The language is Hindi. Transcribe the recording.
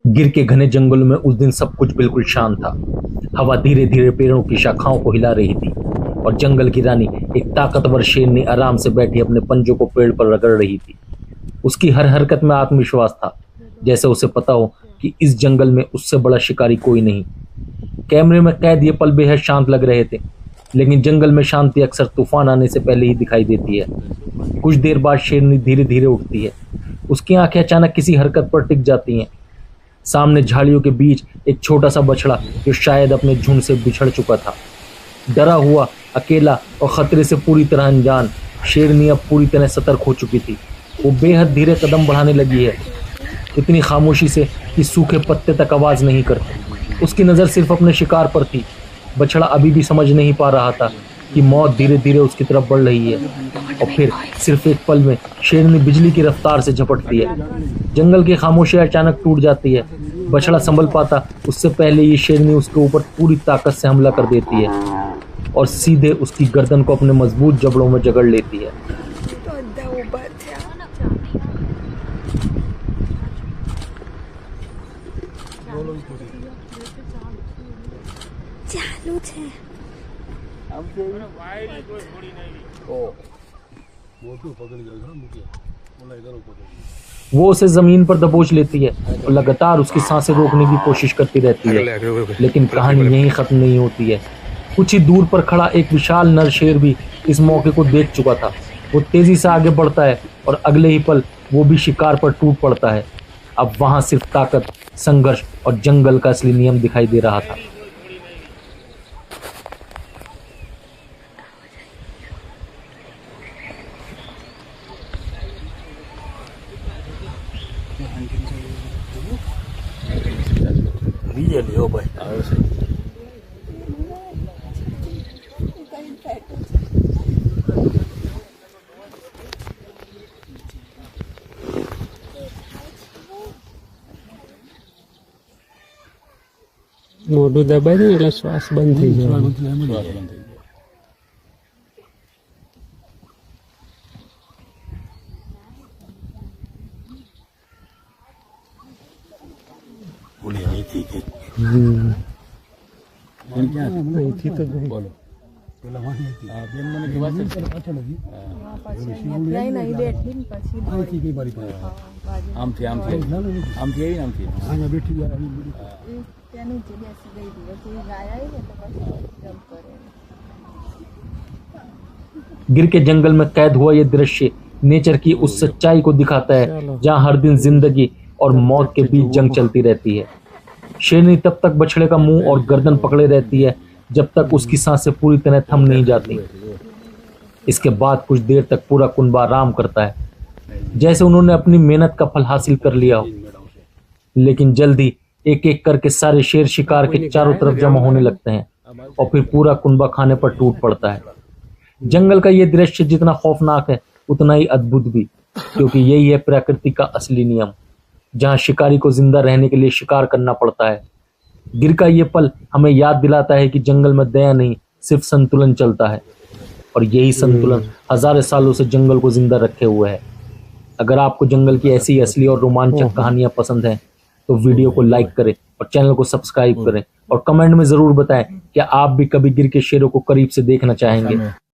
गिर के घने जंगलों में उस दिन सब कुछ बिल्कुल शांत था। हवा धीरे धीरे पेड़ों की शाखाओं को हिला रही थी और जंगल की रानी एक ताकतवर शेरनी आराम से बैठी अपने पंजों को पेड़ पर रगड़ रही थी। उसकी हर हरकत में आत्मविश्वास था, जैसे उसे पता हो कि इस जंगल में उससे बड़ा शिकारी कोई नहीं। कैमरे में कैद ये पल बेहद शांत लग रहे थे, लेकिन जंगल में शांति अक्सर तूफान आने से पहले ही दिखाई देती है। कुछ देर बाद शेरनी धीरे धीरे उठती है। उसकी आंखें अचानक किसी हरकत पर टिक जाती हैं। सामने झाड़ियों के बीच एक छोटा सा बछड़ा, जो शायद अपने झुंड से बिछड़ चुका था, डरा हुआ, अकेला और खतरे से पूरी तरह अनजान। शेरनी अब पूरी तरह सतर्क हो चुकी थी। वो बेहद धीरे कदम बढ़ाने लगी है, इतनी खामोशी से कि सूखे पत्ते तक आवाज नहीं करते। उसकी नजर सिर्फ अपने शिकार पर थी। बछड़ा अभी भी समझ नहीं पा रहा था कि मौत धीरे धीरे उसकी तरफ बढ़ रही है। और फिर सिर्फ एक पल में शेरनी बिजली की रफ्तार से झपटती है। जंगल की खामोशी अचानक टूट जाती है। बछड़ा संभल पाता उससे पहले ये शेरनी उसके ऊपर पूरी ताकत से हमला कर देती है और सीधे उसकी गर्दन को अपने मजबूत जबड़ों में जकड़ लेती है। चालू छे। वो उसे जमीन पर दबोच लेती है और लगातार उसकी सांसें रोकने की कोशिश करती रहती है, लेकिन कहानी यहीं खत्म नहीं होती है। कुछ ही दूर पर खड़ा एक विशाल नर शेर भी इस मौके को देख चुका था। वो तेजी से आगे बढ़ता है और अगले ही पल वो भी शिकार पर टूट पड़ता है। अब वहां सिर्फ ताकत, संघर्ष और जंगल का असली नियम दिखाई दे रहा था। लियो भाई મોઢું દબાઈ દે એટલે શ્વાસ બંધ થઈ જાય. અહીંથી તો બોલો गिर के जंगल में कैद हुआ ये दृश्य नेचर की उस सच्चाई को दिखाता है जहां हर दिन जिंदगी और मौत के बीच जंग चलती रहती है। शेरनी तब तक बछड़े का मुंह और गर्दन पकड़े रहती है जब तक उसकी सांसें पूरी तरह थम नहीं जाती। इसके बाद कुछ देर तक पूरा कुनबा आराम करता है, जैसे उन्होंने अपनी मेहनत का फल हासिल कर लिया हो। लेकिन जल्दी एक एक करके सारे शेर शिकार के चारों तरफ जमा होने लगते हैं और फिर पूरा कुनबा खाने पर टूट पड़ता है। जंगल का यह दृश्य जितना खौफनाक है उतना ही अद्भुत भी, क्योंकि यही है प्रकृति का असली नियम, जहां शिकारी को जिंदा रहने के लिए शिकार करना पड़ता है। गिर का ये पल हमें याद दिलाता है कि जंगल में दया नहीं, सिर्फ संतुलन चलता है, और यही संतुलन हजारों सालों से जंगल को जिंदा रखे हुए है। अगर आपको जंगल की ऐसी असली और रोमांचक कहानियां पसंद हैं तो वीडियो को लाइक करें और चैनल को सब्सक्राइब करें और कमेंट में जरूर बताएं कि आप भी कभी गिर के शेरों को करीब से देखना चाहेंगे।